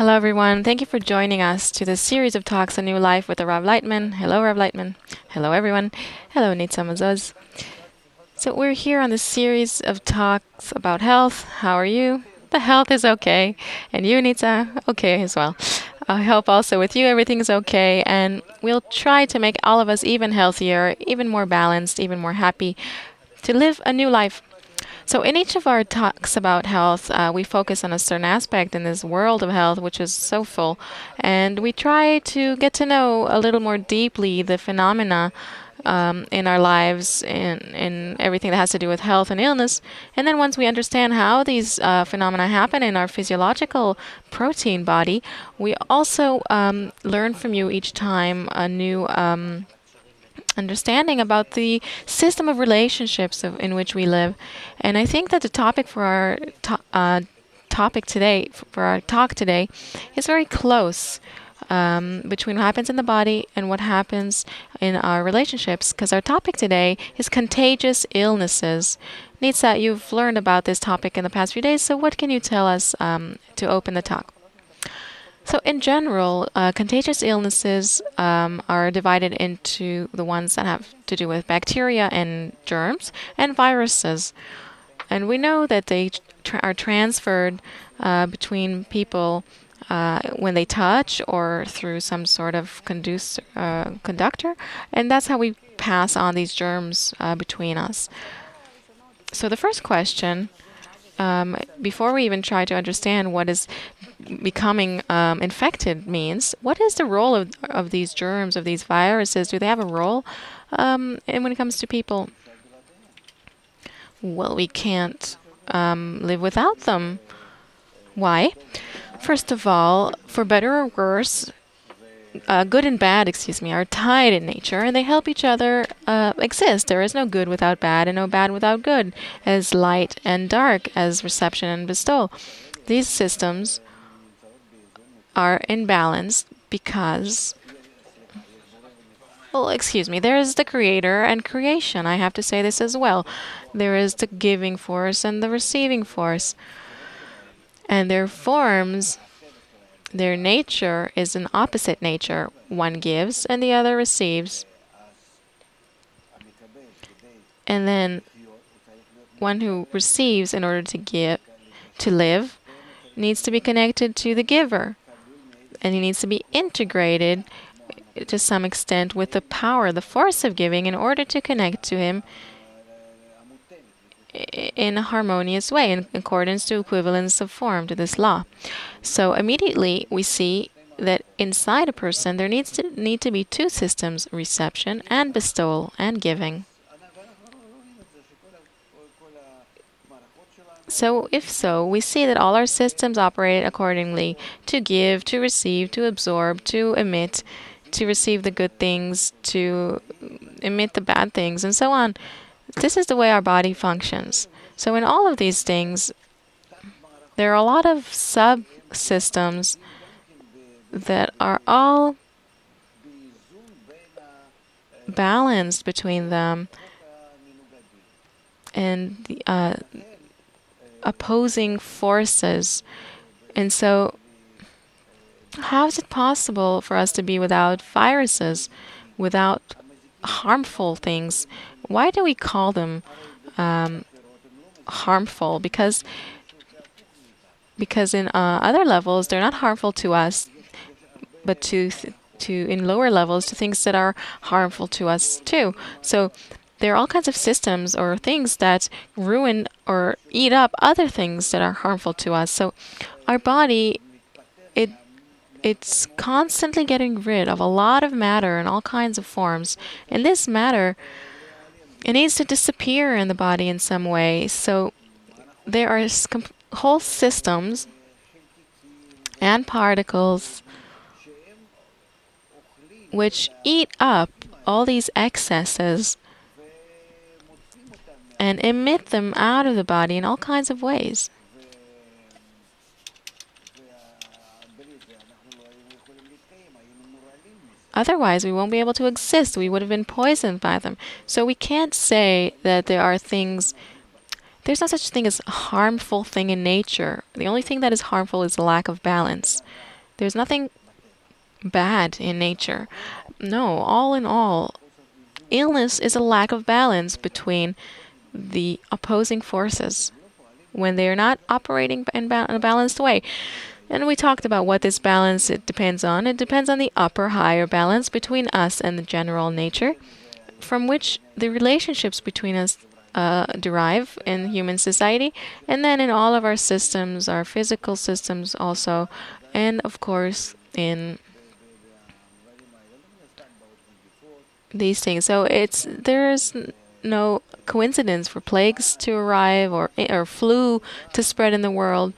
Hello, everyone. Thank you for joining us to this series of talks on new life with the Rav Laitman. Hello, Rav Laitman. Hello, everyone. Hello, Nitza Mazuz. So we're here on this series of talks about health. How are you? The health is okay. And you, Nitza? Okay as well. I hope also with you everything is okay. And we'll try to make all of us even healthier, even more balanced, even more happy to live a new life. So in each of our talks about health, we focus on a certain aspect in this world of health, which is so full. And we try to get to know a little more deeply the phenomena in our lives, in everything that has to do with health and illness. And then once we understand how these phenomena happen in our physiological protein body, we also learn from you each time a new understanding about the system of relationships in which we live. And I think that the topic for our topic today, for our talk today, is very close between what happens in the body and what happens in our relationships, because our topic today is contagious illnesses. Nitsa, you've learned about this topic in the past few days, so what can you tell us to open the talk? So in general, contagious illnesses are divided into the ones that have to do with bacteria and germs and viruses. And we know that they are transferred between people when they touch or through some sort of conductor. And that's how we pass on these germs between us. So the first question, before we even try to understand what is becoming infected means, what is the role of these germs, of these viruses? Do they have a role and when it comes to people? Well, we can't live without them. Why? First of all, for better or worse, good and bad, are tied in nature, and they help each other exist. There is no good without bad, and no bad without good, as light and dark, as reception and bestowal. These systems are imbalanced because, there is the creator and creation. I have to say this as well. There is the giving force and the receiving force. And their forms, their nature is an opposite nature. One gives and the other receives. And then one who receives in order to live, needs to be connected to the giver. And he needs to be integrated to some extent with the power, the force of giving in order to connect to him in a harmonious way, in accordance to equivalence of form, to this law. So immediately we see that inside a person there need to be two systems, reception and bestowal and giving. So if so, we see that all our systems operate accordingly: to give, to receive, to absorb, to emit, to receive the good things, to emit the bad things, and so on. This is the way our body functions. So in all of these things, there are a lot of subsystems that are all balanced between them, and the opposing forces. And so how is it possible for us to be without viruses, without harmful things? Why do we call them harmful? Because in other levels they're not harmful to us, but to in lower levels to things that are harmful to us too. So there are all kinds of systems or things that ruin or eat up other things that are harmful to us. So our body, it's constantly getting rid of a lot of matter in all kinds of forms. And this matter, it needs to disappear in the body in some way. So there are whole systems and particles which eat up all these excesses and emit them out of the body in all kinds of ways. Otherwise, we won't be able to exist. We would have been poisoned by them. So we can't say that there are things. There's no such thing as a harmful thing in nature. The only thing that is harmful is the lack of balance. There's nothing bad in nature. No, all in all, illness is a lack of balance between the opposing forces when they are not operating in a balanced way. And we talked about what this balance it depends on. It depends on the upper higher balance between us and the general nature, from which the relationships between us derive in human society, and then in all of our systems, our physical systems also, and of course in these things. So there's no coincidence for plagues to arrive or flu to spread in the world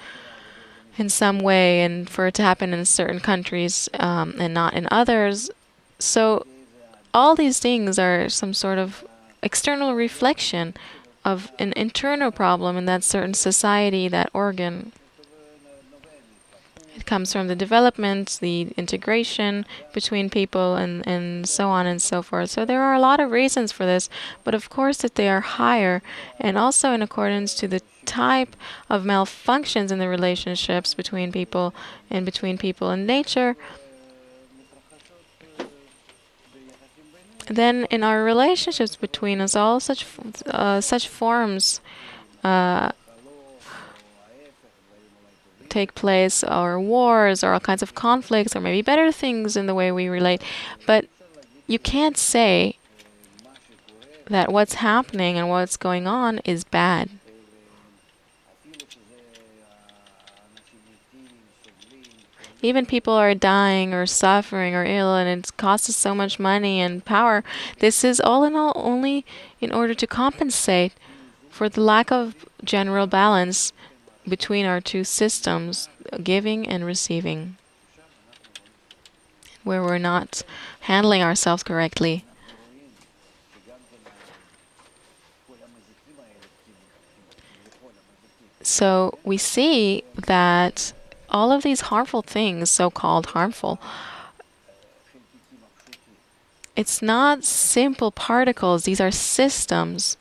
in some way, and for it to happen in certain countries and not in others. So all these things are some sort of external reflection of an internal problem in that certain society, that organ. It comes from the development, the integration between people, and so on and so forth. So there are a lot of reasons for this, but of course that they are higher, and also in accordance to the type of malfunctions in the relationships between people and nature. Then in our relationships between us, all such forms take place, or wars, or all kinds of conflicts, or maybe better things in the way we relate. But you can't say that what's happening and what's going on is bad. Even people are dying or suffering or ill, and it costs us so much money and power. This is all in all only in order to compensate for the lack of general balance between our two systems, giving and receiving, where we're not handling ourselves correctly. So we see that all of these harmful things, so-called harmful, it's not simple particles. These are systems,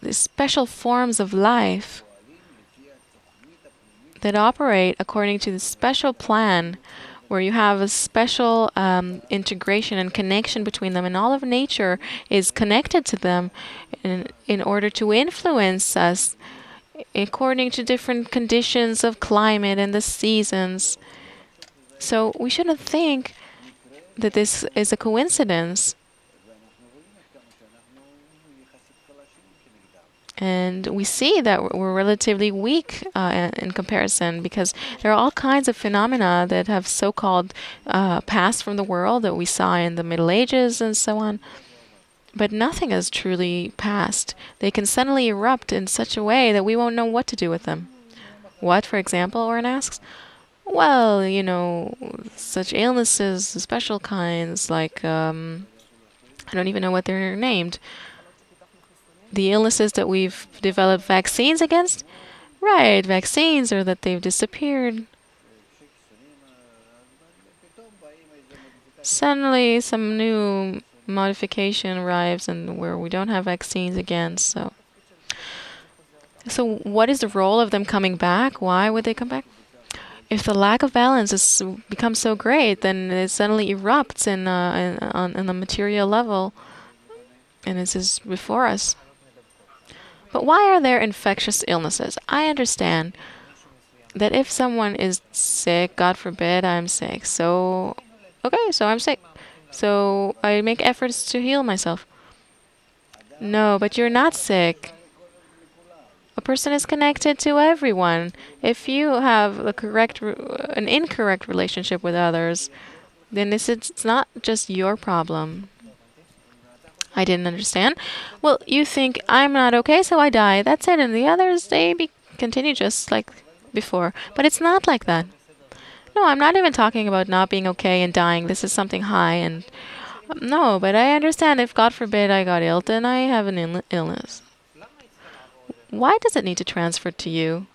these special forms of life that operate according to the special plan, where you have a special integration and connection between them, and all of nature is connected to them in order to influence us according to different conditions of climate and the seasons. So we shouldn't think that this is a coincidence. And we see that we're relatively weak in comparison, because there are all kinds of phenomena that have so-called passed from the world that we saw in the Middle Ages and so on. But nothing has truly passed. They can suddenly erupt in such a way that we won't know what to do with them. What, for example, Oren asks? Well, such illnesses, special kinds, like, I don't even know what they're named. The illnesses that we've developed vaccines against? Right, vaccines, or that they've disappeared. Suddenly, some new modification arrives, and where we don't have vaccines against. So what is the role of them coming back? Why would they come back? If the lack of balance has become so great, then it suddenly erupts on the material level, and this is before us. But why are there infectious illnesses? I understand that if someone is sick, God forbid I'm sick, so I'm sick. So I make efforts to heal myself. No, but you're not sick. A person is connected to everyone. If you have an incorrect relationship with others, then it's not just your problem. I didn't understand. Well, you think I'm not okay, so I die. That's it. And the others, they continue just like before. But it's not like that. No, I'm not even talking about not being okay and dying. This is something high. And no, but I understand if, God forbid, I got ill, then I have an illness. Why does it need to transfer to you?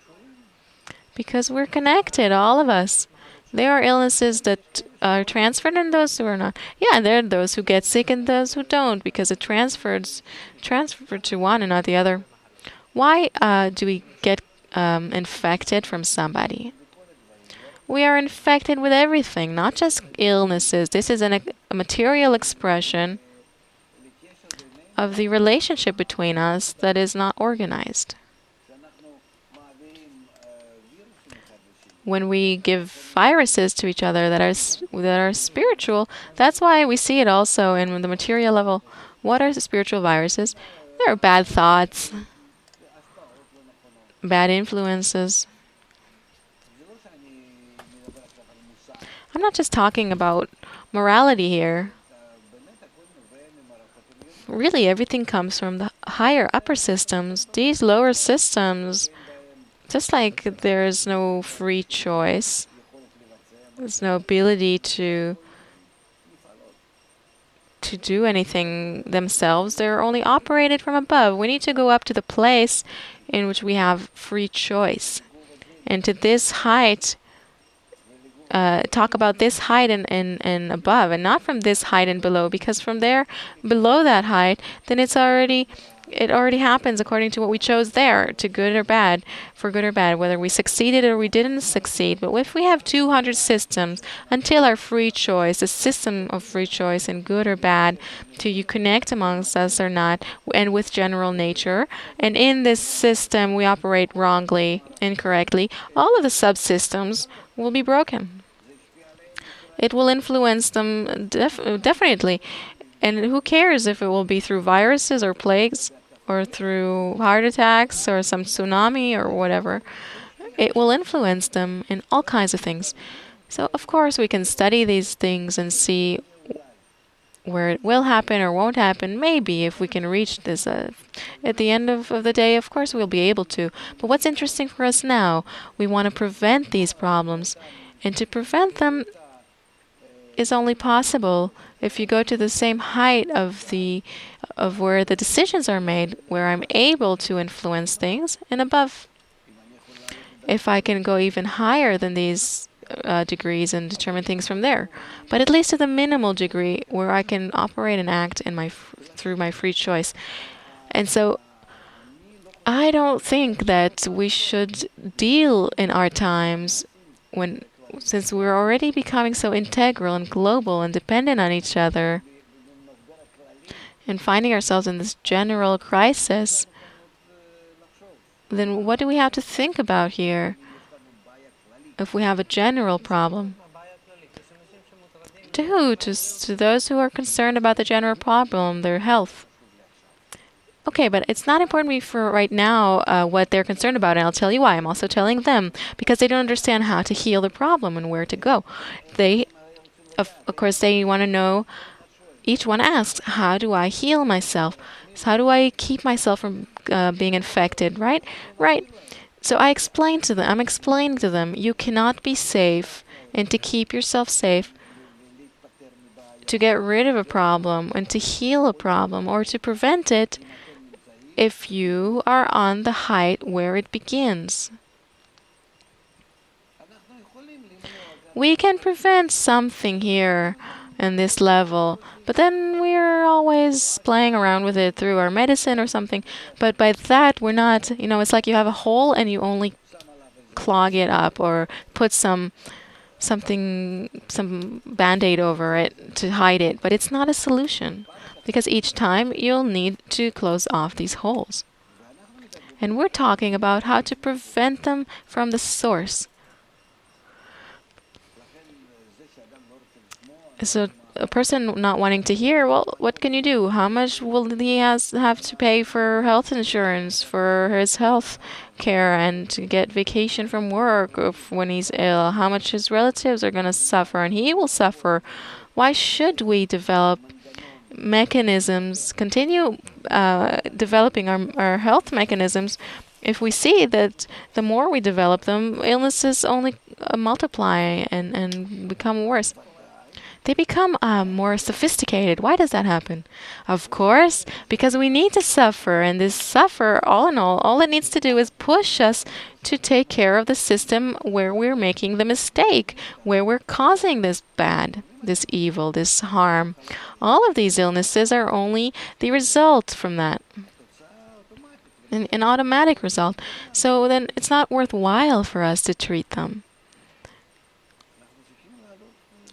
Because we're connected, all of us. There are illnesses that are transferred and those who are not. Yeah, there are those who get sick and those who don't, because it transferred to one and not the other. Why do we get infected from somebody? we are infected with everything, not just illnesses. This is a material expression of the relationship between us that is not organized. When we give viruses to each other that are spiritual, that's why we see it also in the material level. What are the spiritual viruses? There are bad thoughts, bad influences. I'm not just talking about morality here. Really, everything comes from the higher upper systems. These lower systems, just like there's no free choice, there's no ability to do anything themselves. They're only operated from above. We need to go up to the place in which we have free choice. And to this height, talk about this height and above, and not from this height and below, because from there, below that height, then it already happens according to what we chose there, to good or bad, for good or bad, whether we succeeded or we didn't succeed. But if we have 200 systems, until our free choice, a system of free choice in good or bad, to you connect amongst us or not, and with general nature, and in this system we operate wrongly, incorrectly, all of the subsystems will be broken. It will influence them definitely. And who cares if it will be through viruses or plagues or through heart attacks or some tsunami or whatever. It will influence them in all kinds of things. So, of course, we can study these things and see where it will happen or won't happen. Maybe if we can reach this at the end of the day, of course, we'll be able to. But what's interesting for us now, we want to prevent these problems. And to prevent them is only possible if you go to the same height of where the decisions are made, where I'm able to influence things, and above. If I can go even higher than these degrees and determine things from there, but at least to the minimal degree where I can operate and act through my free choice. And so I don't think that we should deal in our times since we're already becoming so integral and global and dependent on each other and finding ourselves in this general crisis, then what do we have to think about here if we have a general problem? To who? To those who are concerned about the general problem, their health. Okay, but it's not important for right now what they're concerned about, and I'll tell you why. I'm also telling them because they don't understand how to heal the problem and where to go. Of course, they want to know. Each one asks, "How do I heal myself? So how do I keep myself from being infected?" Right, right. So I'm explaining to them, you cannot be safe, and to keep yourself safe, to get rid of a problem and to heal a problem or to prevent it, if you are on the height where it begins. We can prevent something here in this level, but then we're always playing around with it through our medicine or something. But by that, we're not, it's like you have a hole and you only clog it up or put some Band-Aid over it to hide it. But it's not a solution, because each time you'll need to close off these holes. And we're talking about how to prevent them from the source. So a person not wanting to hear, well, what can you do? How much will he have to pay for health insurance, for his health care, and to get vacation from work when he's ill? How much his relatives are going to suffer, and he will suffer. Why should we develop mechanisms, continue developing our health mechanisms, if we see that the more we develop them, illnesses only multiply and become worse? They become more sophisticated. Why does that happen? Of course, because we need to suffer, and this suffer, all in all it needs to do is push us to take care of the system where we're making the mistake, where we're causing this bad, this evil, this harm. All of these illnesses are only the result from that. An automatic result. So then it's not worthwhile for us to treat them.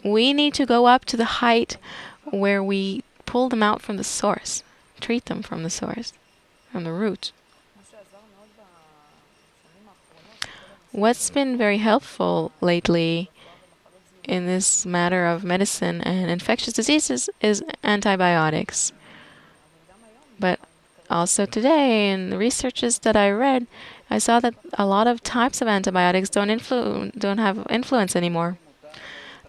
We need to go up to the height where we pull them out from the source, treat them from the source, from the root. What's been very helpful lately in this matter of medicine and infectious diseases is antibiotics. But also today, in the researches that I read, I saw that a lot of types of antibiotics don't have influence anymore.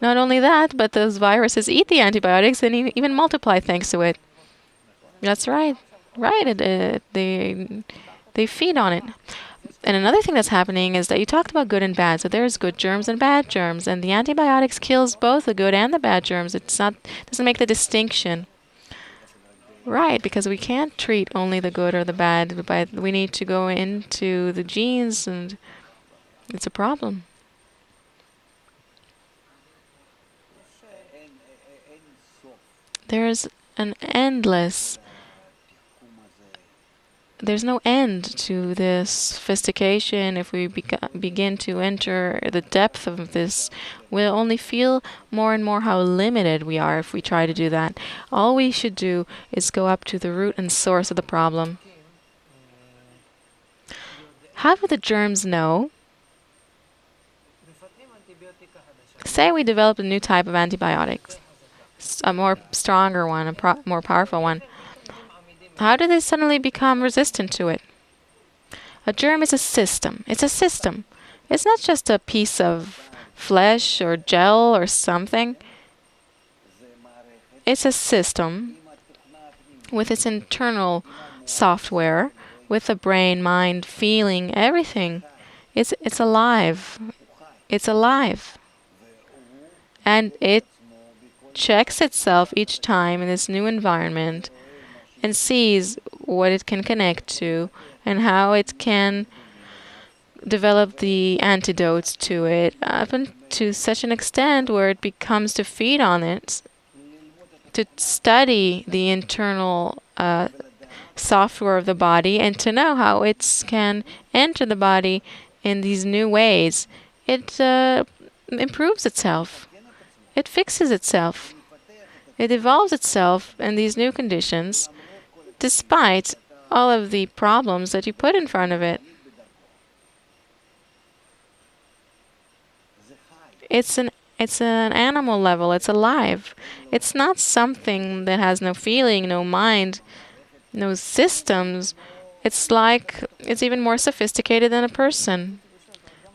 Not only that, but those viruses eat the antibiotics and even multiply thanks to it. That's right. Right. They feed on it. And another thing that's happening is that you talked about good and bad. So there's good germs and bad germs, and the antibiotics kills both the good and the bad germs. Doesn't make the distinction. Right, because we can't treat only the good or the bad, but we need to go into the genes, and it's a problem. There's no end to this sophistication. If we begin to enter the depth of this, we'll only feel more and more how limited we are if we try to do that. All we should do is go up to the root and source of the problem. How do the germs know? Say we develop a new type of antibiotics, a more stronger one, more powerful one. How do they suddenly become resistant to it? A germ is a system. It's a system. It's not just a piece of flesh or gel or something. It's a system with its internal software, with a brain, mind, feeling, everything. It's alive. It's alive. And it checks itself each time in this new environment and sees what it can connect to and how it can develop the antidotes to it up to such an extent where it becomes to feed on it, to study the internal software of the body and to know how it can enter the body in these new ways. It improves itself. It fixes itself. It evolves itself in these new conditions, despite all of the problems that you put in front of it. It's an animal level. It's alive. It's not something that has no feeling, no mind, no systems. It's even more sophisticated than a person.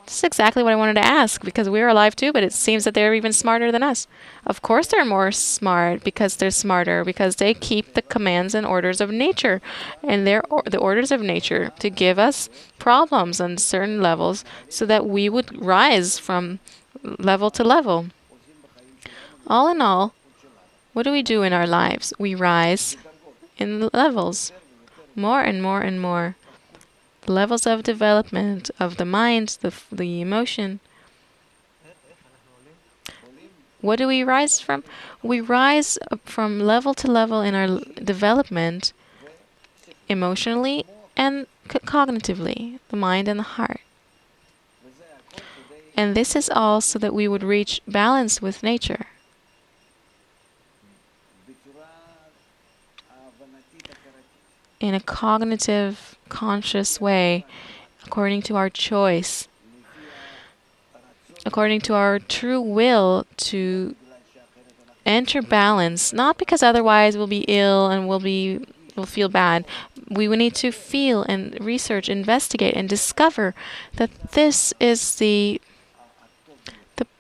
This is exactly what I wanted to ask, because we're alive too, but it seems that they're even smarter than us. Of course they're more smart because they're smarter, because they keep the commands and orders of nature. And they're the orders of nature to give us problems on certain levels so that we would rise from level to level. All in all, what do we do in our lives? We rise in levels, more and more and more. Levels of development of the mind, the emotion. What do we rise from? We rise from level to level in our development, emotionally and cognitively, the mind and the heart. And this is all so that we would reach balance with nature. In a cognitive, conscious way, according to our choice, according to our true will to enter balance, not because otherwise we'll be ill and we'll feel bad. We will need to feel and research, investigate, and discover that this is the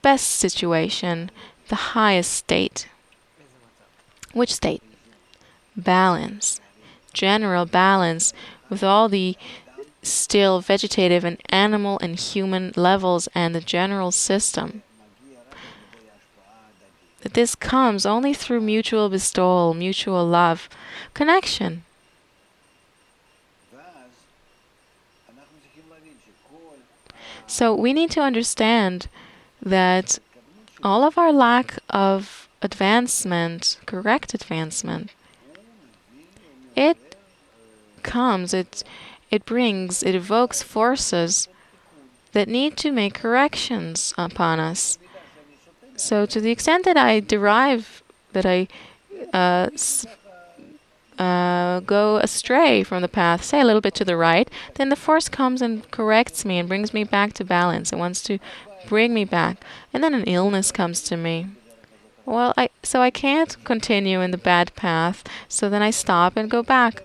best situation, the highest state. Which state? Balance. General balance with all the still vegetative and animal and human levels and the general system. That this comes only through mutual bestowal, mutual love, connection. So we need to understand that all of our lack of advancement, correct advancement, it evokes forces that need to make corrections upon us. So to the extent that I derive, that I uh, go astray from the path, say a little bit to the right, then the force comes and corrects me and brings me back to balance. It wants to bring me back. And then an illness comes to me. Well, I can't continue in the bad path, so then I stop and go back.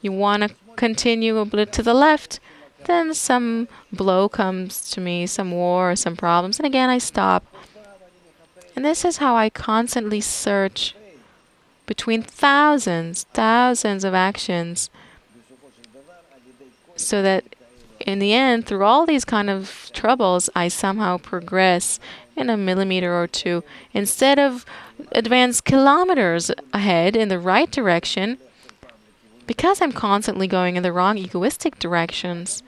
You want to continue a bit to the left, then some blow comes to me, some war, some problems, and again I stop. And this is how I constantly search between thousands of actions, so that in the end, through all these kind of troubles, I somehow progress in a millimeter or two. Instead of advance kilometers ahead in the right direction, because I'm constantly going in the wrong egoistic directions,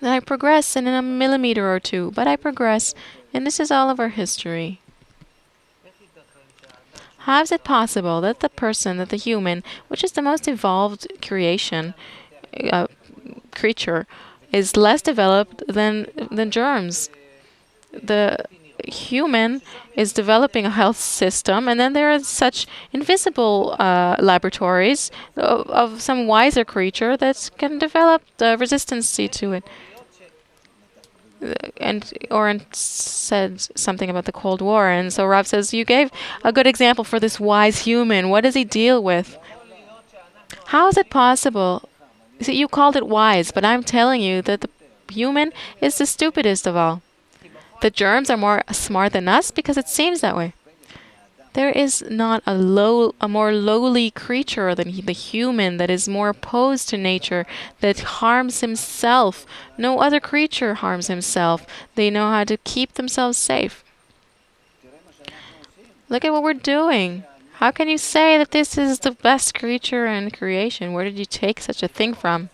then I progress in a millimeter or two, but I progress, and this is all of our history. How is it possible that the person, that the human, which is the most evolved creature, is less developed than germs? The human is developing a health system, and then there are such invisible laboratories of some wiser creature that can develop the resistance to it. And Oren said something about the Cold War, and so Rav says, you gave a good example for this wise human. What does he deal with? How is it possible? See, you called it wise, but I'm telling you that the human is the stupidest of all. The germs are more smart than us because it seems that way. There is not a more lowly creature than the human that is more opposed to nature, that harms himself. No other creature harms himself. They know how to keep themselves safe. Look at what we're doing. How can you say that this is the best creature in creation? Where did you take such a thing from?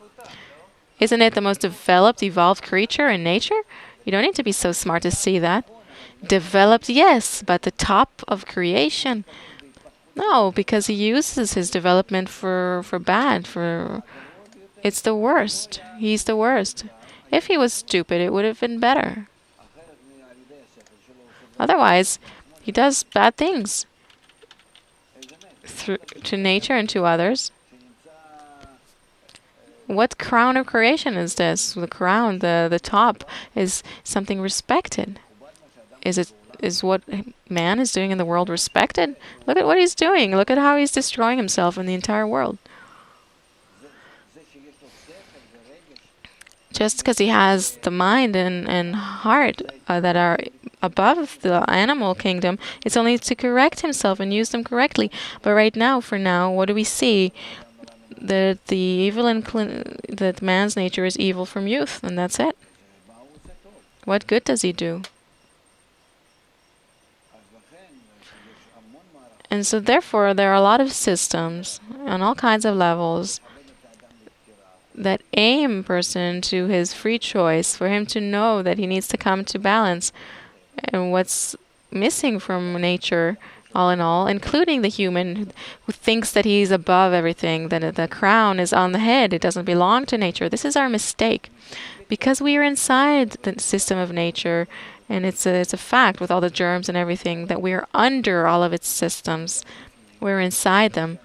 Isn't it the most developed, evolved creature in nature? You don't need to be so smart to see that. Developed, yes, but the top of creation? No, because he uses his development for bad, it's the worst. He's the worst. If he was stupid, it would have been better. Otherwise, he does bad things to nature and to others. What crown of creation is this? The crown, the top, is something respected. Is what man is doing in the world respected? Look at what he's doing. Look at how he's destroying himself in the entire world. Just because he has the mind and heart that are above the animal kingdom, it's only to correct himself and use them correctly. But right now, for now, what do we see? That the evil that man's nature is evil from youth, and that's it. What good does he do? And so therefore, there are a lot of systems on all kinds of levels that aim a person to his free choice, for him to know that he needs to come to balance. And what's missing from nature, all in all, including the human who thinks that he's above everything, that the crown is on the head, it doesn't belong to nature. This is our mistake. Because we are inside the system of nature, and it's a fact with all the germs and everything that we are under all of its systems. We're inside them,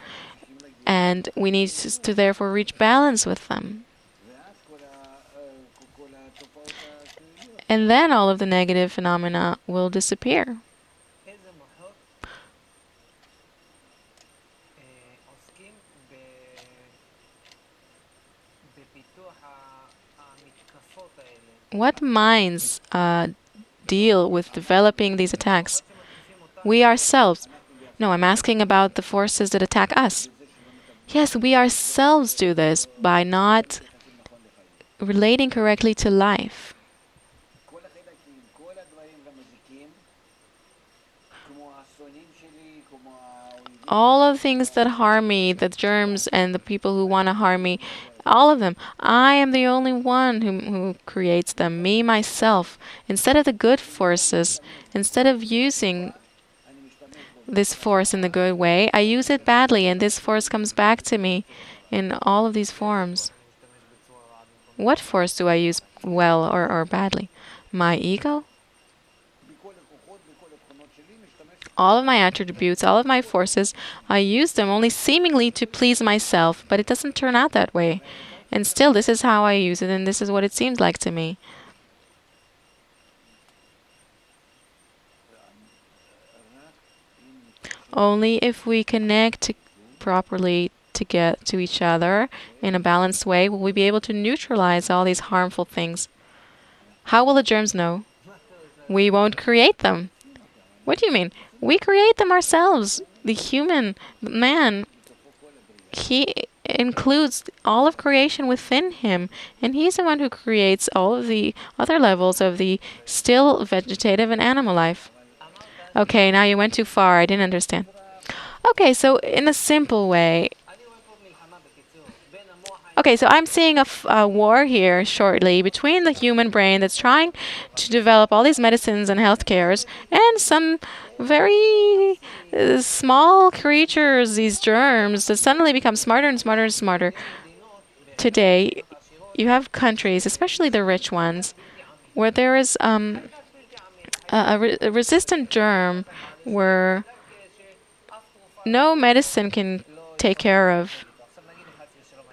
and we need to therefore reach balance with them. And then all of the negative phenomena will disappear. What minds deal with developing these attacks? We ourselves. No, I'm asking about the forces that attack us. Yes, we ourselves do this by not relating correctly to life. All of the things that harm me, the germs and the people who want to harm me, all of them. I am the only one who creates them, me, myself. Instead of the good forces, instead of using this force in the good way, I use it badly, and this force comes back to me in all of these forms. What force do I use well or badly? My ego? All of my attributes, all of my forces, I use them only seemingly to please myself, but it doesn't turn out that way. And still, this is how I use it, and this is what it seems like to me. Only if we connect properly to get to each other in a balanced way will we be able to neutralize all these harmful things. How will the germs know? We won't create them. What do you mean? We create them ourselves. The human man, he includes all of creation within him, and he's the one who creates all of the other levels of the still vegetative and animal life. Okay, now you went too far. I didn't understand. Okay, so in a simple way, okay, so I'm seeing a war here shortly between the human brain that's trying to develop all these medicines and health cares and some very small creatures, these germs, that suddenly become smarter and smarter and smarter. Today, you have countries, especially the rich ones, where there is a resistant germ where no medicine can take care of.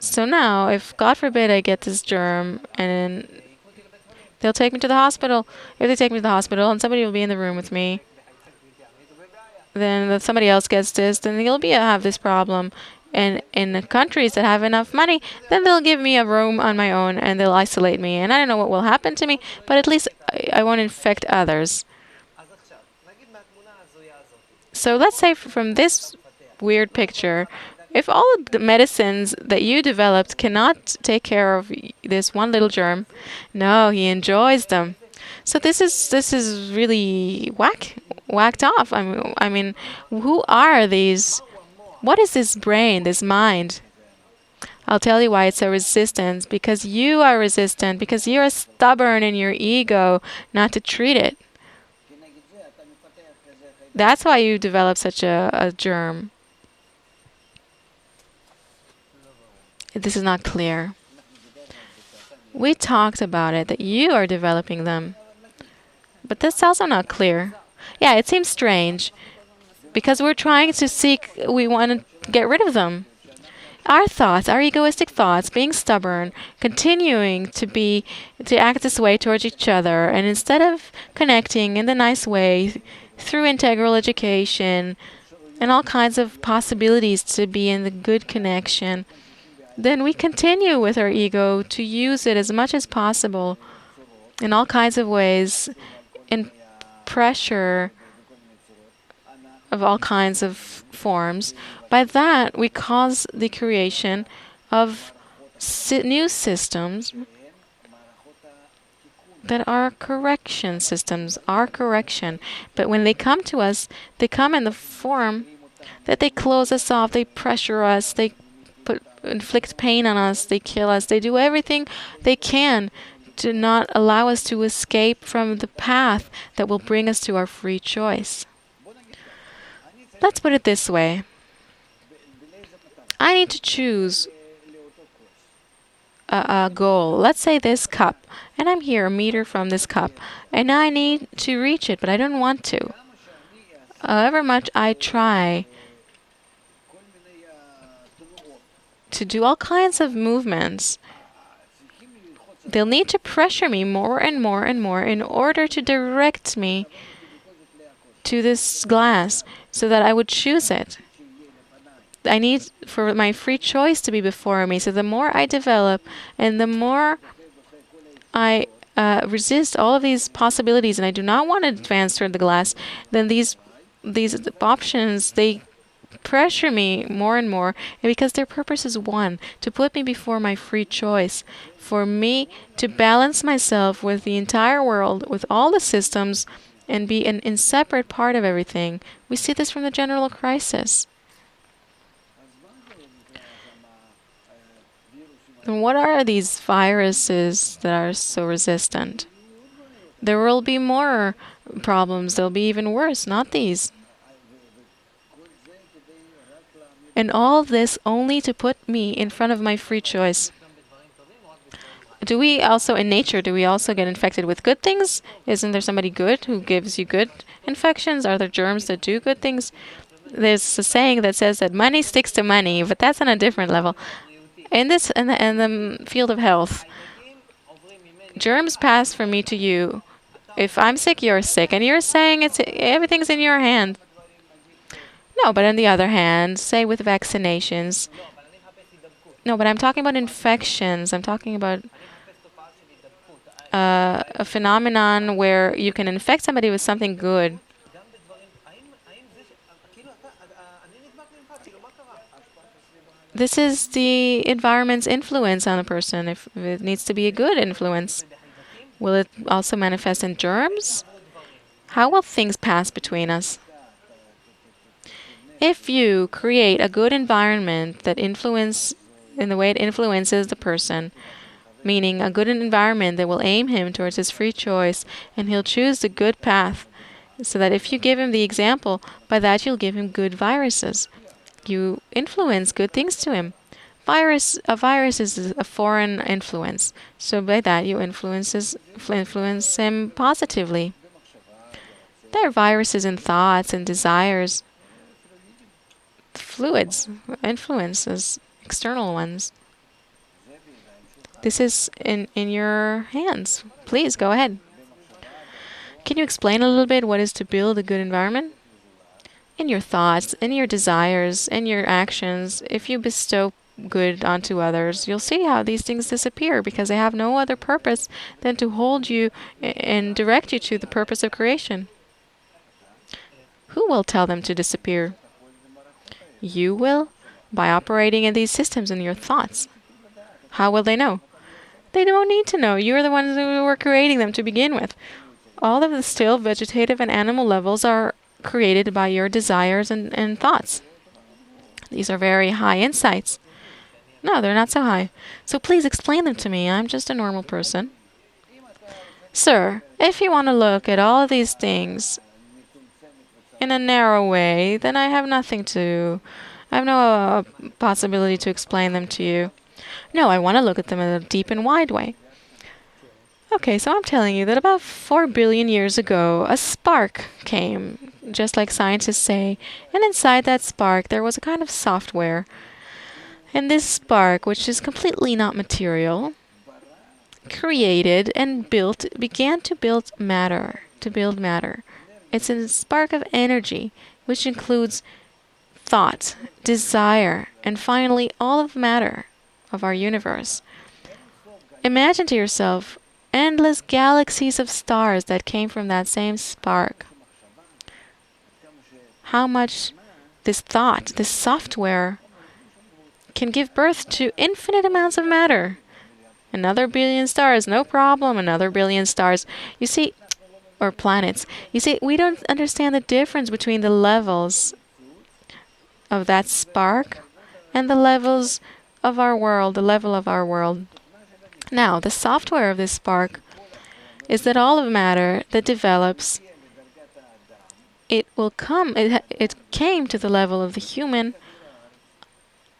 So now, if God forbid I get this germ and they'll take me to the hospital, if they take me to the hospital and somebody will be in the room with me, then if somebody else gets this, then you'll have this problem. And in the countries that have enough money, then they'll give me a room on my own and they'll isolate me. And I don't know what will happen to me, but at least I won't infect others. So let's say from this weird picture, if all of the medicines that you developed cannot take care of this one little germ, no, he enjoys them. So this is really whacked off. I mean, who are these? What is this brain, this mind? I'll tell you why it's so resistant. Because you are resistant. Because you are stubborn in your ego not to treat it. That's why you develop such a germ. This is not clear. We talked about it, that you are developing them. But that's also not clear. Yeah, it seems strange. Because we're trying to we want to get rid of them. Our thoughts, our egoistic thoughts, being stubborn, continuing to act this way towards each other, and instead of connecting in the nice way through integral education and all kinds of possibilities to be in the good connection, then we continue with our ego to use it as much as possible in all kinds of ways, in pressure of all kinds of forms. By that, we cause the creation of new systems that are correction systems, are correction. But when they come to us, they come in the form that they close us off, they pressure us, they inflict pain on us, they kill us, they do everything they can to not allow us to escape from the path that will bring us to our free choice. Let's put it this way. I need to choose a goal. Let's say this cup, and I'm here a meter from this cup, and I need to reach it, but I don't want to. However much I try to do all kinds of movements, they'll need to pressure me more and more and more in order to direct me to this glass so that I would choose it. I need for my free choice to be before me. So the more I develop and the more I resist all of these possibilities and I do not want to advance toward the glass, then these options, they pressure me more and more, and because their purpose is one, to put me before my free choice, for me to balance myself with the entire world, with all the systems, and be an inseparate part of everything. We see this from the general crisis. And what are these viruses that are so resistant? There will be more problems. They'll be even worse, not these. And all this only to put me in front of my free choice. do we also, in nature, do we also get infected with good things? Isn't there somebody good who gives you good infections? Are there germs that do good things? There's a saying that says that money sticks to money, but that's on a different level. In the field of health, germs pass from me to you. If I'm sick, you're sick, and you're saying everything's in your hand. No, but on the other hand, say with vaccinations. No, but I'm talking about infections. I'm talking about a phenomenon where you can infect somebody with something good. This is the environment's influence on a person. If it needs to be a good influence, will it also manifest in germs? How will things pass between us? If you create a good environment that influence in the way it influences the person, meaning a good environment that will aim him towards his free choice, and he'll choose the good path, so that if you give him the example, by that you'll give him good viruses. You influence good things to him. A virus is a foreign influence, so by that you influence him positively. There are viruses in thoughts and desires, fluids, influences, external ones. This is in your hands. Please go ahead. Can you explain a little bit what is to build a good environment? In your thoughts, in your desires, in your actions, if you bestow good onto others, you'll see how these things disappear because they have no other purpose than to hold you and direct you to the purpose of creation. Who will tell them to disappear? You will, by operating in these systems in your thoughts. How will they know? They don't need to know. You're the ones who were creating them to begin with. All of the still vegetative and animal levels are created by your desires and thoughts. These are very high insights. No, they're not so high. So please explain them to me. I'm just a normal person. Sir, if you want to look at all of these things in a narrow way, then I have no possibility to explain them to you. No, I want to look at them in a deep and wide way. Okay, so I'm telling you that about 4 billion years ago, a spark came, just like scientists say, and inside that spark there was a kind of software. And this spark, which is completely not material, created and began to build matter, It's a spark of energy, which includes thought, desire, and finally all of matter of our universe. Imagine to yourself endless galaxies of stars that came from that same spark. How much this thought, this software, can give birth to infinite amounts of matter. Another billion stars, no problem, another billion stars. You see, or planets. You see, we don't understand the difference between the levels of that spark and the levels of our world, the level of our world. Now, the software of this spark is that all of matter that develops, it came to the level of the human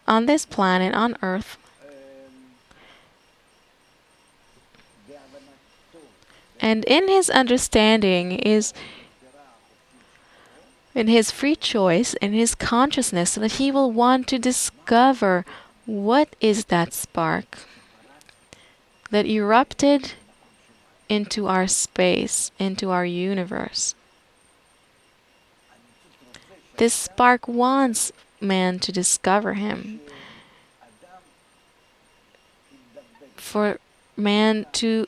on this planet, on Earth. And in his understanding is in his free choice, in his consciousness, that he will want to discover what is that spark that erupted into our space, into our universe. This spark wants man to discover him, for man to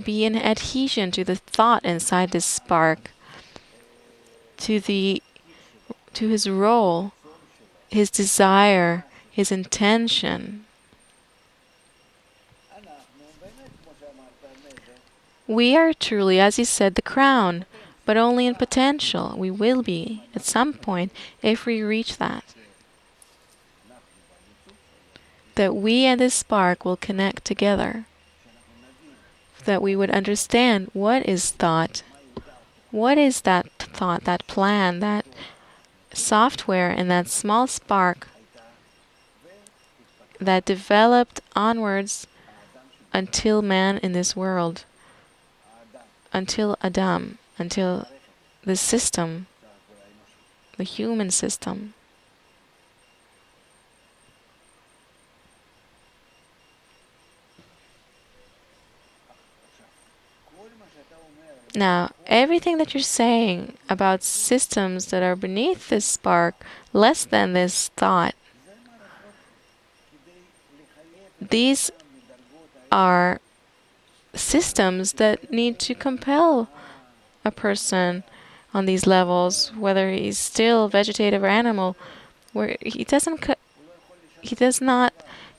be in adhesion to the thought inside this spark, to his role, his desire, his intention. We are truly, as he said, the crown, but only in potential. We will be at some point if we reach that. That we and this spark will connect together. That we would understand what is thought. What is that thought, that plan, that software in that small spark that developed onwards until man in this world, until Adam, until the system, the human system. Now, everything that you're saying about systems that are beneath this spark, less than this thought, these are systems that need to compel a person on these levels, whether he's still vegetative or animal, where he does not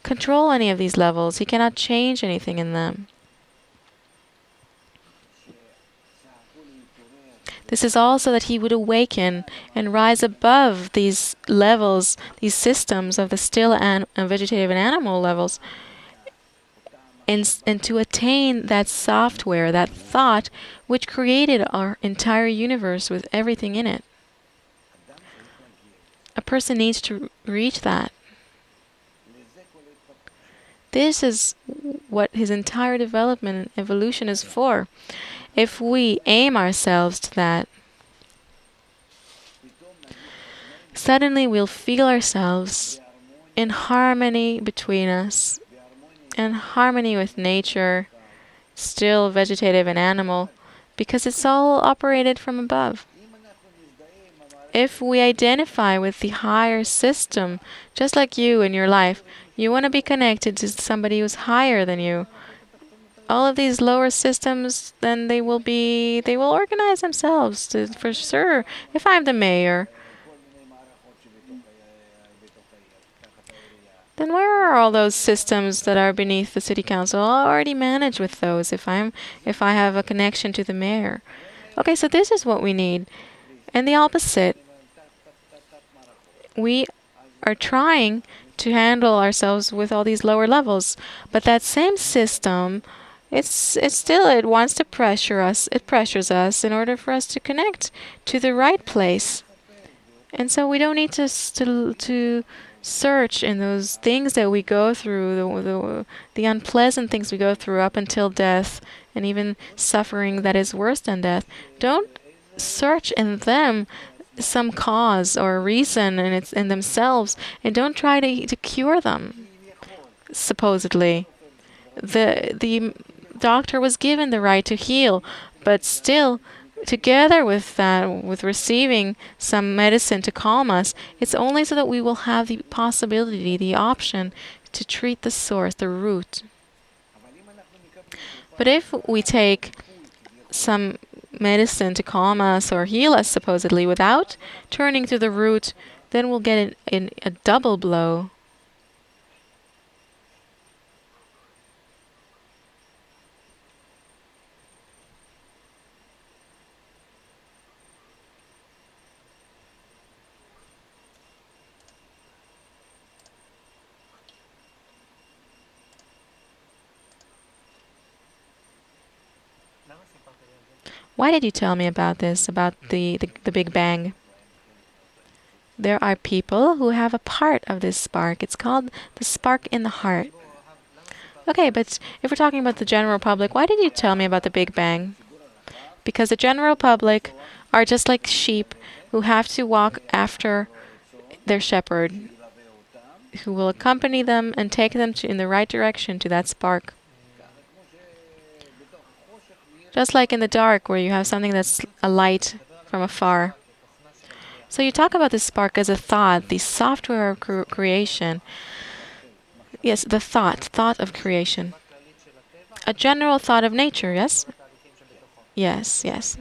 control any of these levels. He cannot change anything in them. This is also that he would awaken and rise above these levels, these systems of the still and vegetative and animal levels, and to attain that software, that thought, which created our entire universe with everything in it. A person needs to reach that. This is what his entire development and evolution is for. If we aim ourselves to that, suddenly we'll feel ourselves in harmony between us, in harmony with nature, still vegetative and animal, because it's all operated from above. If we identify with the higher system, just like you in your life, you want to be connected to somebody who's higher than you. All of these lower systems, then they will organize themselves to, for sure. If I'm the mayor, then where are all those systems that are beneath the city council? I'll already manage with those if I have a connection to the mayor. Okay, so this is what we need. And the opposite. We are trying to handle ourselves with all these lower levels, but that same system, it wants to pressure us. It pressures us in order for us to connect to the right place. And so we don't need to search in those things that we go through, the unpleasant things we go through up until death, and even suffering that is worse than death. Don't search in them some cause or reason in themselves, and don't try to cure them. Supposedly, the doctor was given the right to heal, but still, together with that, with receiving some medicine to calm us, it's only so that we will have the possibility, the option to treat the source, the root. But if we take some medicine to calm us or heal us, supposedly, without turning to the root, then we'll get a double blow. Why did you tell me about this, about the Big Bang? There are people who have a part of this spark. It's called the spark in the heart. Okay, but if we're talking about the general public, why did you tell me about the Big Bang? Because the general public are just like sheep who have to walk after their shepherd, who will accompany them and take them in the right direction to that spark. Just like in the dark, where you have something that's a light from afar. So you talk about the spark as a thought, the software of creation. Yes, the thought of creation. A general thought of nature, yes? Yes, yes.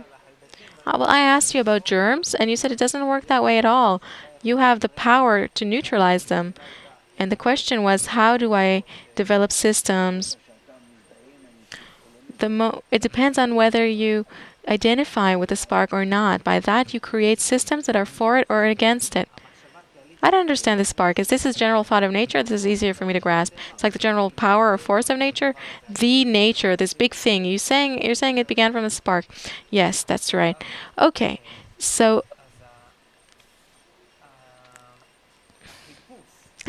Well, I asked you about germs, and you said it doesn't work that way at all. You have the power to neutralize them. And the question was, how do I develop systems? It depends on whether you identify with the spark or not. By that, you create systems that are for it or against it. I don't understand the spark. Is this a general thought of nature? This is easier for me to grasp. It's like the general power or force of nature. The nature, this big thing. You're saying it began from a spark. Yes, that's right. Okay, so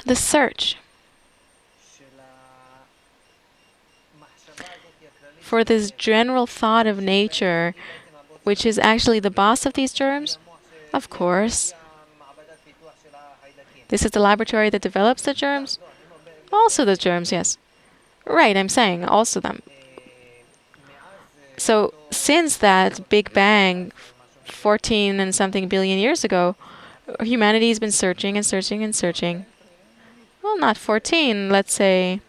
the search for this general thought of nature, which is actually the boss of these germs? Of course. This is the laboratory that develops the germs? Also the germs, yes. Right, I'm saying also them. So since that Big Bang 14 and something billion years ago, humanity's been searching and searching and searching. Well, not 14, let's say.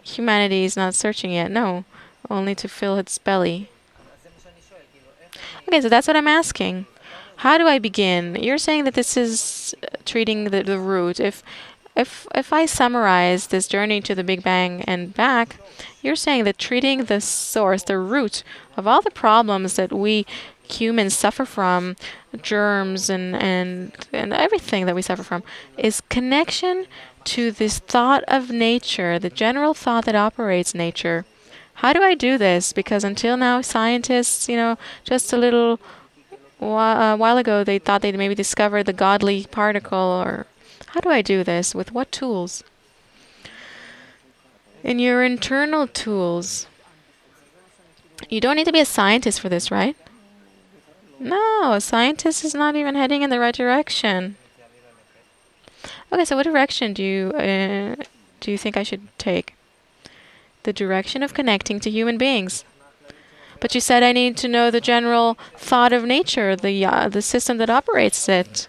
Humanity is not searching yet, no. Only to fill its belly. Okay, so that's what I'm asking. How do I begin? You're saying that this is treating the root. If I summarize this journey to the Big Bang and back, you're saying that treating the source, the root of all the problems that we humans suffer from, germs and everything that we suffer from, is connection to this thought of nature, the general thought that operates nature. How do I do this? Because until now, scientists, just a little while ago, they thought they'd maybe discovered the godly particle. Or how do I do this? With what tools? In your internal tools. You don't need to be a scientist for this, right? No, a scientist is not even heading in the right direction. Okay, so what direction do you think I should take? The direction of connecting to human beings. But you said I need to know the general thought of nature, the system that operates it.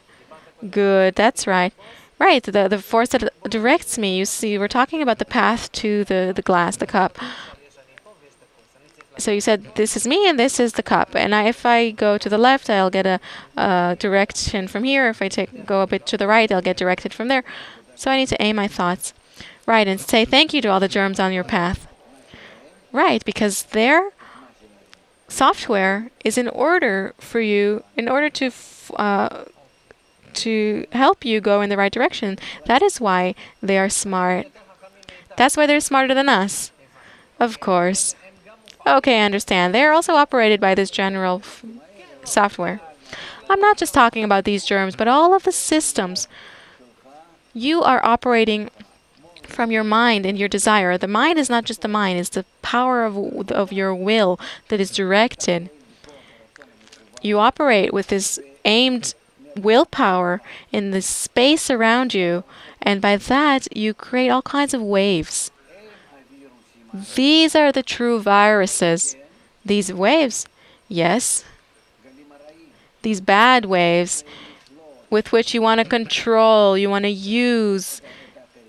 Good, that's right. Right, the force that directs me. You see, we're talking about the path to the glass, the cup. So you said this is me and this is the cup. And if I go to the left, I'll get a direction from here. If I go a bit to the right, I'll get directed from there. So I need to aim my thoughts. Right, and say thank you to all the germs on your path. Right, because their software is in order for you, in order to help you go in the right direction. That is why they are smart. That's why they're smarter than us. Of course. Okay, I understand. They are also operated by this general software. I'm not just talking about these germs, but all of the systems. You are operating from your mind and your desire. The mind is not just the mind, it's the power of your will that is directed. You operate with this aimed willpower in the space around you, and by that you create all kinds of waves. These are the true viruses. These waves, yes. These bad waves with which you want to control, you want to use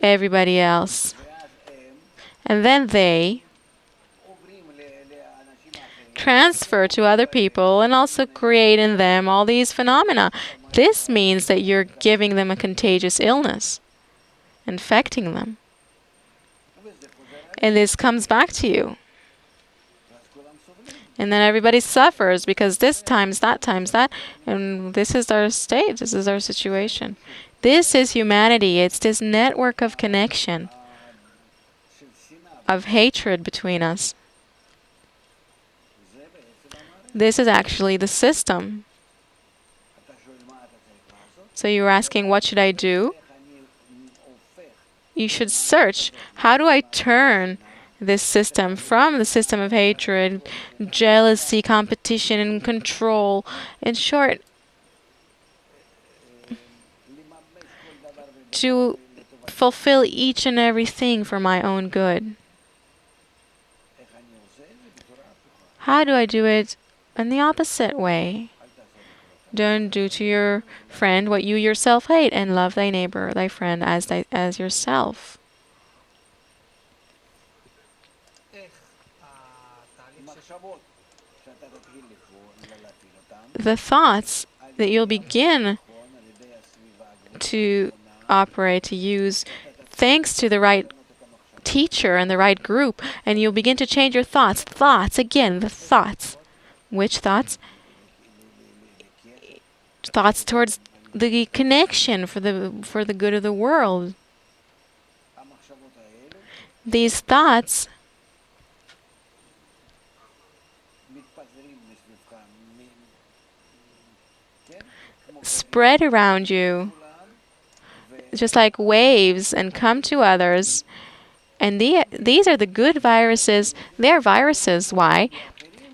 everybody else. And then they transfer to other people and also create in them all these phenomena. This means that you're giving them a contagious illness, infecting them. And this comes back to you. And then everybody suffers because this times that, and this is our state, this is our situation. This is humanity. It's this network of connection, of hatred between us. This is actually the system. So you were asking, what should I do? You should search, how do I turn this system from the system of hatred, jealousy, competition, and control, in short, to fulfill each and everything for my own good? How do I do it in the opposite way? Don't do to your friend what you yourself hate, and love thy neighbor, thy friend, as yourself. The thoughts that you'll begin to operate, to use, thanks to the right teacher and the right group, and you'll begin to change your thoughts. Thoughts, again, the thoughts. Which thoughts? Thoughts towards the connection for the good of the world. These thoughts spread around you just like waves and come to others, And these are the good viruses. They're viruses. Why?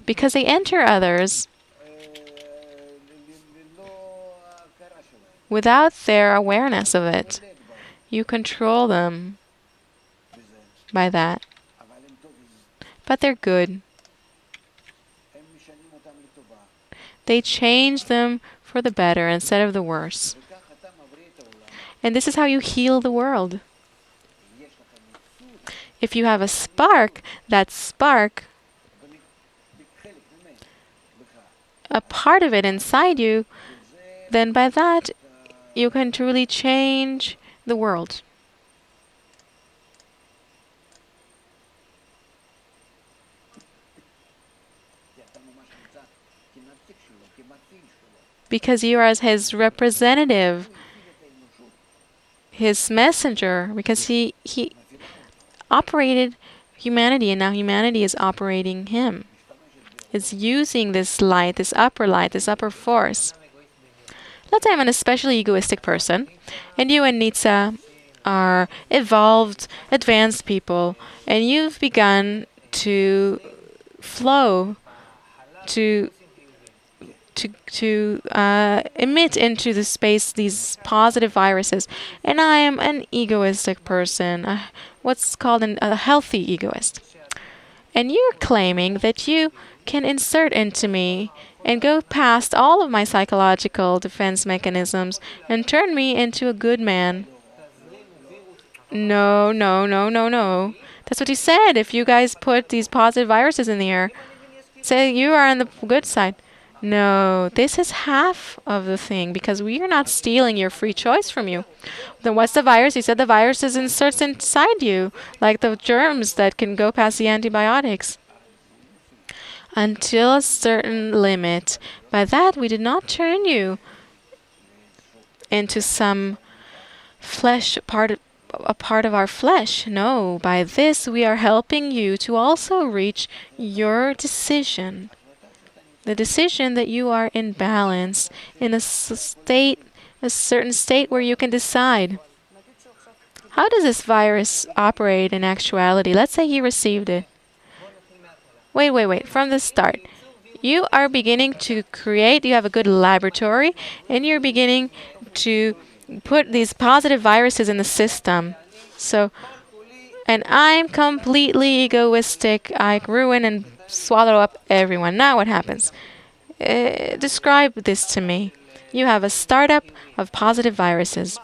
Because they enter others without their awareness of it. You control them by that. But they're good. They change them for the better instead of the worse. And this is how you heal the world. If you have a spark, that spark, a part of it inside you, then by that you can truly change the world. Because you are as his representative, his messenger, because he operated humanity, and now humanity is operating him. Is using this light, this upper force. Let's say I'm an especially egoistic person, and you and Nitsa are evolved, advanced people, and you've begun to flow, to emit into the space these positive viruses. And I am an egoistic person, what's called a healthy egoist. And you're claiming that you can insert into me and go past all of my psychological defense mechanisms and turn me into a good man. No, no, no, no, no. That's what you said. If you guys put these positive viruses in the air, say you are on the good side. No, this is half of the thing, because we are not stealing your free choice from you. Then what's the virus? You said the virus is inserts inside you, like the germs that can go past the antibiotics. Until a certain limit. By that, we did not turn you into some flesh, a part of our flesh. No, by this, we are helping you to also reach your decision. The decision that you are in balance, in a certain state where you can decide. How does this virus operate in actuality? Let's say he received it. Wait. From the start. You are beginning to create, you have a good laboratory, and you're beginning to put these positive viruses in the system. So, and I'm completely egoistic. I ruin and swallow up everyone. Now what happens? Describe this to me. You have a startup of positive viruses.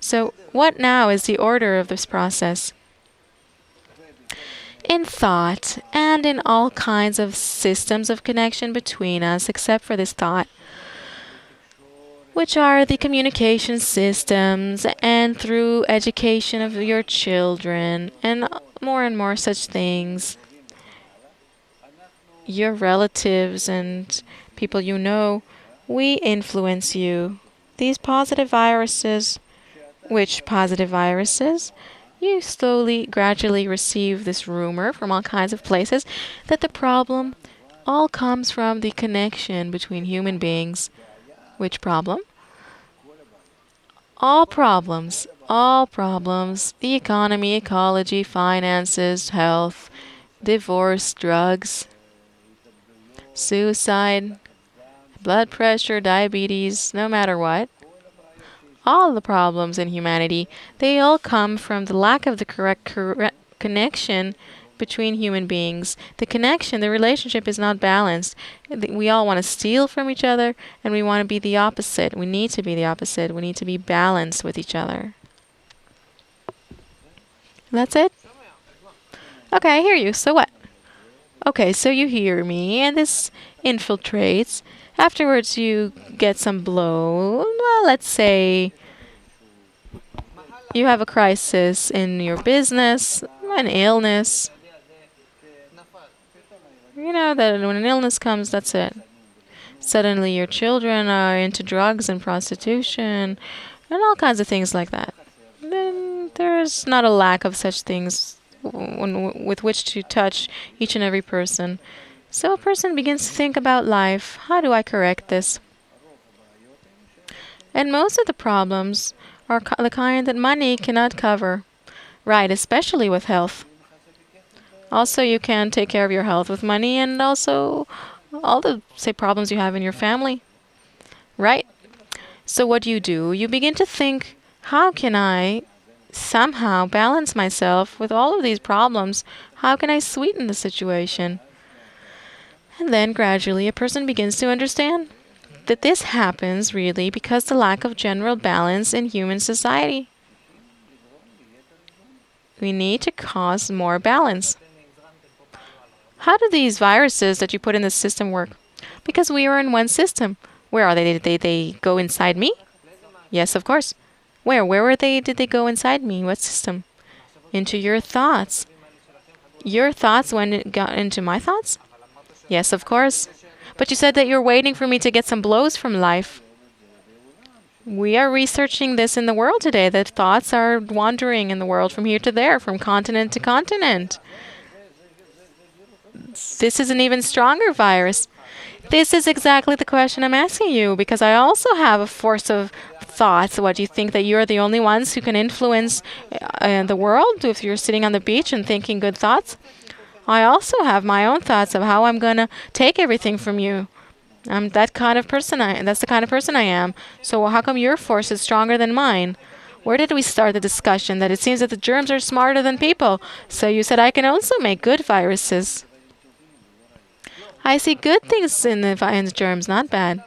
So what now is the order of this process? In thought and in all kinds of systems of connection between us, except for this thought, which are the communication systems, and through education of your children, and more such things. Your relatives and people you know, we influence you. These positive viruses, which positive viruses? You slowly, gradually receive this rumor from all kinds of places that the problem all comes from the connection between human beings. Which problem? All problems, the economy, ecology, finances, health, divorce, drugs, suicide, blood pressure, diabetes, no matter what. All the problems in humanity, they all come from the lack of the correct connection between human beings. The connection, the relationship is not balanced. We all want to steal from each other, and we want to be the opposite. We need to be the opposite. We need to be balanced with each other. That's it? Okay, I hear you. So what? Okay, so you hear me, and this infiltrates. Afterwards, you get some blow. Well, let's say you have a crisis in your business, an illness. You know that when an illness comes, that's it. Suddenly your children are into drugs and prostitution and all kinds of things like that. Then there's not a lack of such things with which to touch each and every person. So a person begins to think about life. How do I correct this? And most of the problems are the kind that money cannot cover. Right, especially with health. Also, you can take care of your health with money and also all the, say, problems you have in your family. Right? So what do? You begin to think, how can I somehow balance myself with all of these problems? How can I sweeten the situation? And then gradually a person begins to understand that this happens really because the lack of general balance in human society. We need to cause more balance. How do these viruses that you put in the system work? Because we are in one system. Where are they? They go inside me? Yes, of course. Where? Where were they? Did they go inside me? What system? Into your thoughts. Your thoughts got into my thoughts? Yes, of course. But you said that you're waiting for me to get some blows from life. We are researching this in the world today, that thoughts are wandering in the world from here to there, from continent to continent. This is an even stronger virus. This is exactly the question I'm asking you, because I also have a force of thoughts. What, do you think that you're the only ones who can influence the world if you're sitting on the beach and thinking good thoughts? I also have my own thoughts of how I'm going to take everything from you. I'm that kind of person. That's the kind of person I am. So how come your force is stronger than mine? Where did we start the discussion that it seems that the germs are smarter than people? So you said I can also make good viruses. I see good things in the germs, not bad.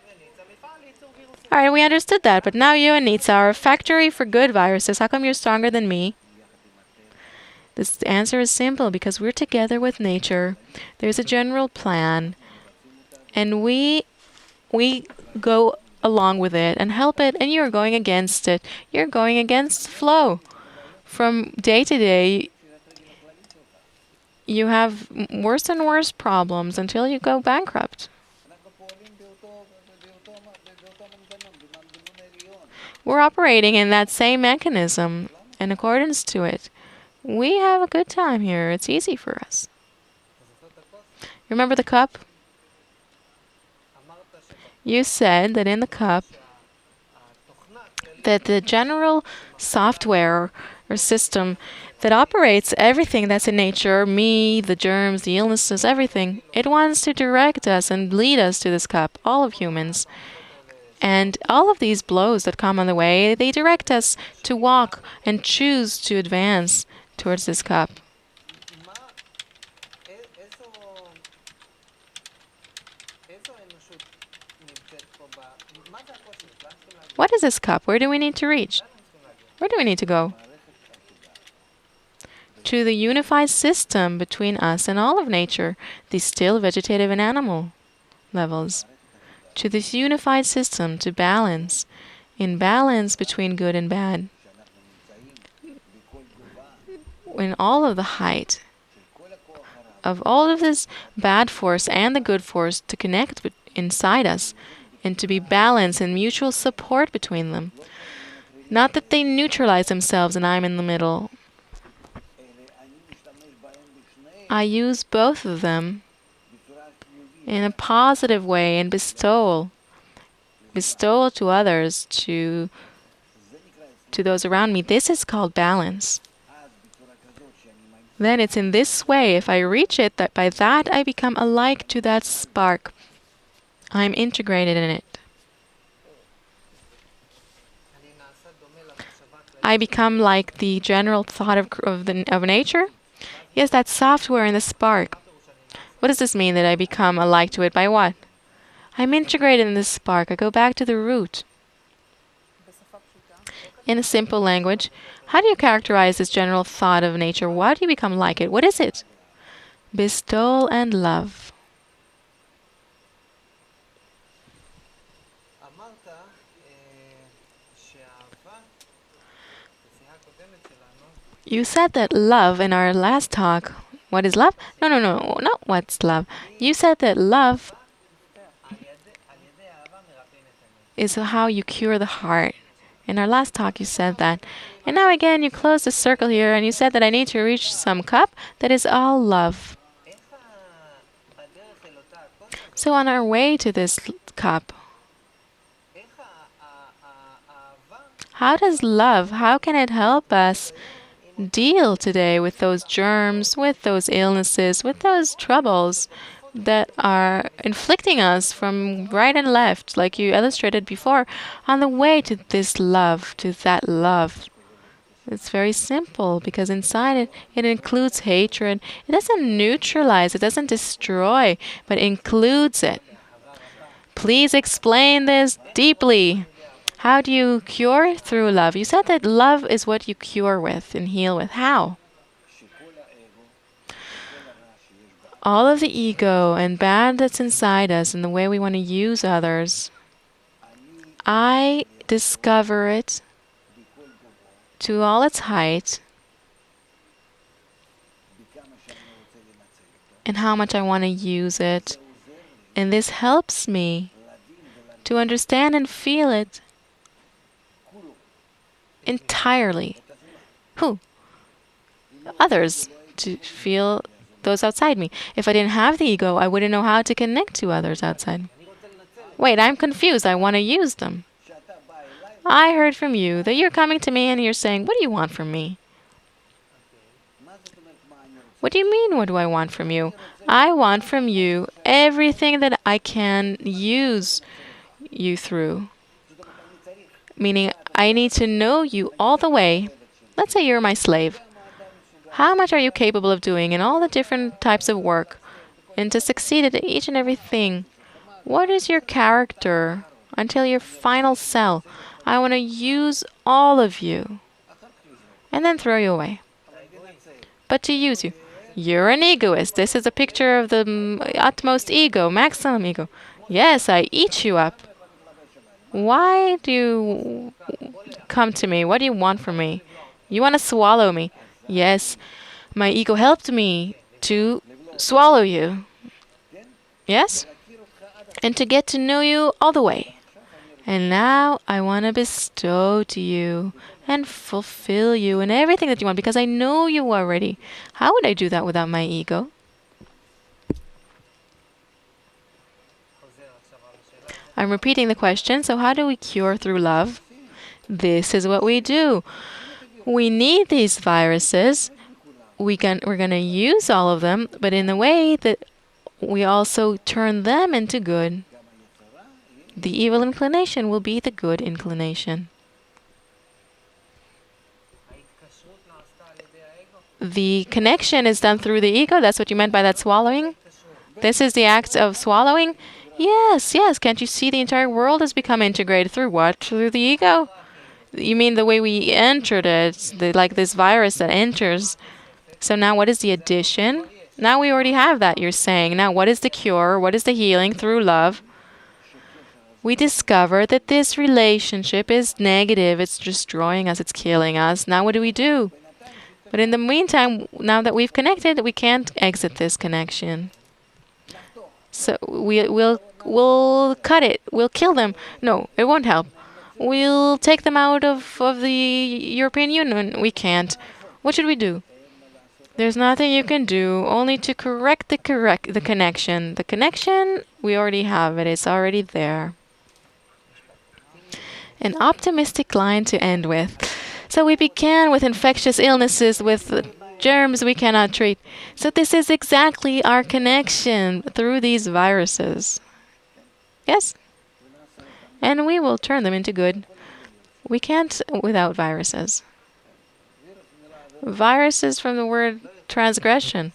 All right, we understood that, but now you and Nitsa are a factory for good viruses. How come you're stronger than me? This answer is simple, because we're together with nature. There's a general plan, and we go along with it and help it, and you're going against it. You're going against the flow. From day to day, you have worse and worse problems until you go bankrupt. We're operating in that same mechanism in accordance to it. We have a good time here. It's easy for us. Remember the cup? You said that in the cup, that the general software or system that operates everything that's in nature, me, the germs, the illnesses, everything, it wants to direct us and lead us to this cup, all of humans. And all of these blows that come on the way, they direct us to walk and choose to advance towards this cup. What is this cup? Where do we need to reach? Where do we need to go? To the unified system between us and all of nature, the still vegetative and animal levels. To this unified system, to balance, in balance between good and bad. In all of the height of all of this bad force and the good force to connect inside us, and to be balanced and mutual support between them. Not that they neutralize themselves and I'm in the middle. I use both of them in a positive way and bestowal to others, to those around me. This is called balance. Then it's in this way, if I reach it, that by that I become alike to that spark. I'm integrated in it. I become like the general thought of nature. Yes, that software in the spark. What does this mean, that I become alike to it? By what? I'm integrated in this spark. I go back to the root. In a simple language, how do you characterize this general thought of nature? Why do you become like it? What is it? Bestowal and love. You said that love in our last talk. What is love? No, not what's love. You said that love is how you cure the heart. In our last talk, you said that. And now again, you close the circle here, and you said that I need to reach some cup that is all love. So on our way to this cup, how does love, how can it help us deal today with those germs, with those illnesses, with those troubles that are inflicting us from right and left, like you illustrated before, on the way to this love, to that love. It's very simple because inside it, it includes hatred. It doesn't neutralize, it doesn't destroy, but includes it. Please explain this deeply. How do you cure through love? You said that love is what you cure with and heal with. How? All of the ego and bad that's inside us and the way we want to use others, I discover it to all its height and how much I want to use it. And this helps me to understand and feel it entirely. Who? Others. To feel those outside me. If I didn't have the ego, I wouldn't know how to connect to others outside. Wait, I'm confused. I want to use them. I heard from you that you're coming to me and you're saying, what do you want from me? What do you mean, what do I want from you? I want from you everything that I can use you through. Meaning, I need to know you all the way. Let's say you're my slave. How much are you capable of doing in all the different types of work? And to succeed at each and everything, what is your character until your final cell? I want to use all of you and then throw you away. But to use you. You're an egoist. This is a picture of the utmost ego, maximum ego. Yes, I eat you up. Why do you come to me? What do you want from me? You want to swallow me. Yes, my ego helped me to swallow you. Yes? And to get to know you all the way. And now I want to bestow to you and fulfill you and everything that you want because I know you already. How would I do that without my ego? I'm repeating the question. So how do we cure through love? This is what we do. We need these viruses. We're going to use all of them, but in the way that we also turn them into good. The evil inclination will be the good inclination. The connection is done through the ego. That's what you meant by that swallowing? This is the act of swallowing? Yes, yes. Can't you see the entire world has become integrated through what? Through the ego? You mean the way we entered it, like this virus that enters. So now what is the addition? Now we already have that, you're saying. Now what is the cure? What is the healing through love? We discover that this relationship is negative. It's destroying us. It's killing us. Now what do we do? But in the meantime, now that we've connected, we can't exit this connection. So we'll cut it. We'll kill them. No, it won't help. We'll take them out of the European Union. We can't. What should we do? There's nothing you can do, only to correct the connection. The connection, we already have it. It's already there. An optimistic line to end with. So we began with infectious illnesses, with germs we cannot treat. So this is exactly our connection through these viruses. Yes? And we will turn them into good. We can't without viruses. Viruses from the word transgression.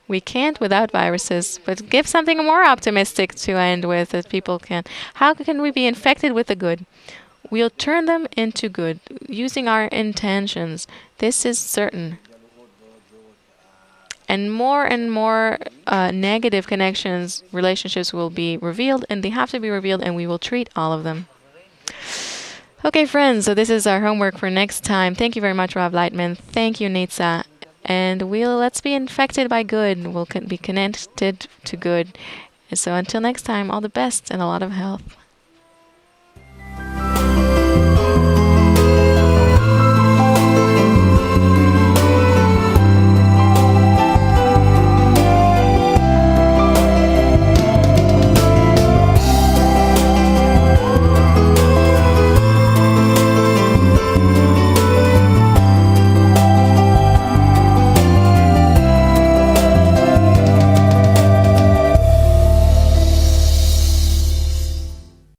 We can't without viruses, but give something more optimistic to end with that people can. How can we be infected with the good? We'll turn them into good using our intentions. This is certain. And more negative connections, relationships will be revealed, and they have to be revealed, and we will treat all of them. Okay, friends, so this is our homework for next time. Thank you very much, Rav Laitman. Thank you, Nitsa. And let's be infected by good. We'll be connected to good. So until next time, all the best and a lot of health.